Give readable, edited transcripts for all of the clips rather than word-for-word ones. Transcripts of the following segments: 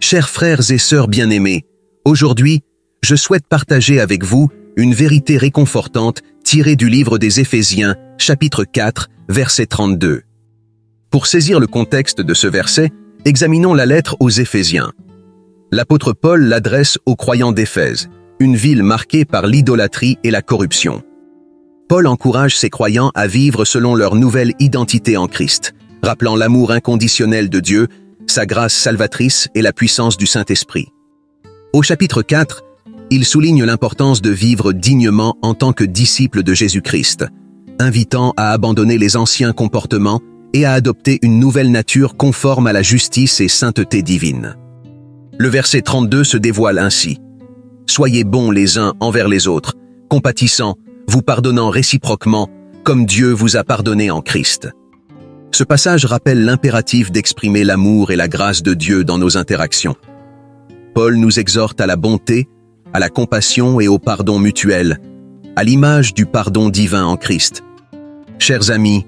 Chers frères et sœurs bien-aimés, aujourd'hui, je souhaite partager avec vous une vérité réconfortante tirée du livre des Éphésiens, chapitre 4, verset 32. Pour saisir le contexte de ce verset, examinons la lettre aux Éphésiens. L'apôtre Paul l'adresse aux croyants d'Éphèse, une ville marquée par l'idolâtrie et la corruption. Paul encourage ses croyants à vivre selon leur nouvelle identité en Christ, rappelant l'amour inconditionnel de Dieu, sa grâce salvatrice et la puissance du Saint-Esprit. Au chapitre 4, il souligne l'importance de vivre dignement en tant que disciple de Jésus-Christ, invitant à abandonner les anciens comportements et à adopter une nouvelle nature conforme à la justice et sainteté divine. Le verset 32 se dévoile ainsi. « Soyez bons les uns envers les autres, compatissants, vous pardonnant réciproquement, comme Dieu vous a pardonné en Christ. » Ce passage rappelle l'impératif d'exprimer l'amour et la grâce de Dieu dans nos interactions. Paul nous exhorte à la bonté, à la compassion et au pardon mutuel, à l'image du pardon divin en Christ. Chers amis,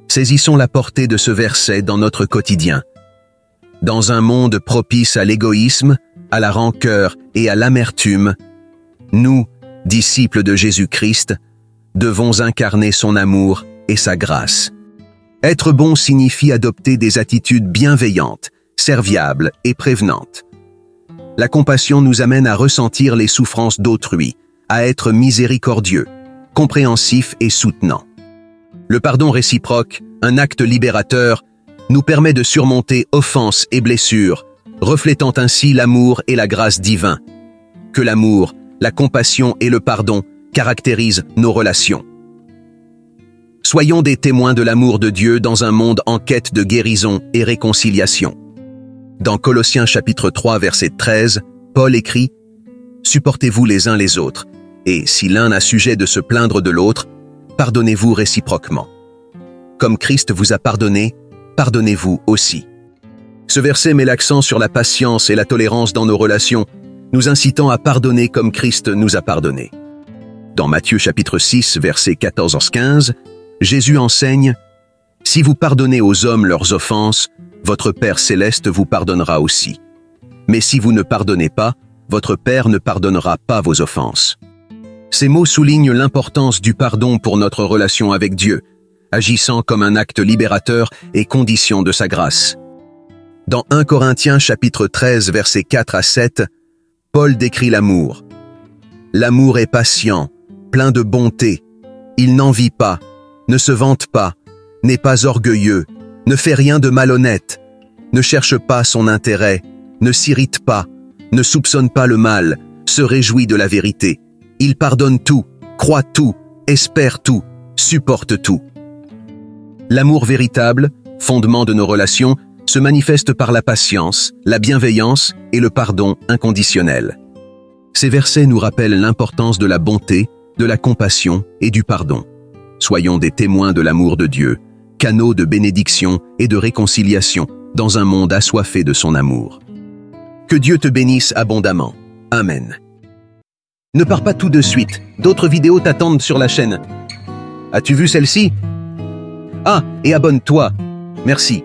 saisissons la portée de ce verset dans notre quotidien. Dans un monde propice à l'égoïsme, à la rancœur et à l'amertume, nous, disciples de Jésus-Christ, devons incarner son amour et sa grâce. Être bon signifie adopter des attitudes bienveillantes, serviables et prévenantes. La compassion nous amène à ressentir les souffrances d'autrui, à être miséricordieux, compréhensif et soutenant. Le pardon réciproque, un acte libérateur, nous permet de surmonter offenses et blessures, reflétant ainsi l'amour et la grâce divin. Que l'amour, la compassion et le pardon caractérisent nos relations. Soyons des témoins de l'amour de Dieu dans un monde en quête de guérison et réconciliation. Dans Colossiens chapitre 3 verset 13, Paul écrit « Supportez-vous les uns les autres, et si l'un a sujet de se plaindre de l'autre, pardonnez-vous réciproquement. Comme Christ vous a pardonné, pardonnez-vous aussi. » Ce verset met l'accent sur la patience et la tolérance dans nos relations, nous incitant à pardonner comme Christ nous a pardonné. Dans Matthieu chapitre 6 verset 14-15, Jésus enseigne « Si vous pardonnez aux hommes leurs offenses, votre Père céleste vous pardonnera aussi. Mais si vous ne pardonnez pas, votre Père ne pardonnera pas vos offenses. » Ces mots soulignent l'importance du pardon pour notre relation avec Dieu, agissant comme un acte libérateur et condition de sa grâce. Dans 1 Corinthiens chapitre 13 versets 4 à 7, Paul décrit l'amour. « L'amour est patient, plein de bonté, il n'envie pas, ne se vante pas, n'est pas orgueilleux, ne fait rien de malhonnête, ne cherche pas son intérêt, ne s'irrite pas, ne soupçonne pas le mal, se réjouit de la vérité. Il pardonne tout, croit tout, espère tout, supporte tout. » L'amour véritable, fondement de nos relations, se manifeste par la patience, la bienveillance et le pardon inconditionnel. Ces versets nous rappellent l'importance de la bonté, de la compassion et du pardon. Soyons des témoins de l'amour de Dieu, canaux de bénédiction et de réconciliation dans un monde assoiffé de son amour. Que Dieu te bénisse abondamment. Amen. Ne pars pas tout de suite, d'autres vidéos t'attendent sur la chaîne. As-tu vu celle-ci? Ah, et abonne-toi. Merci.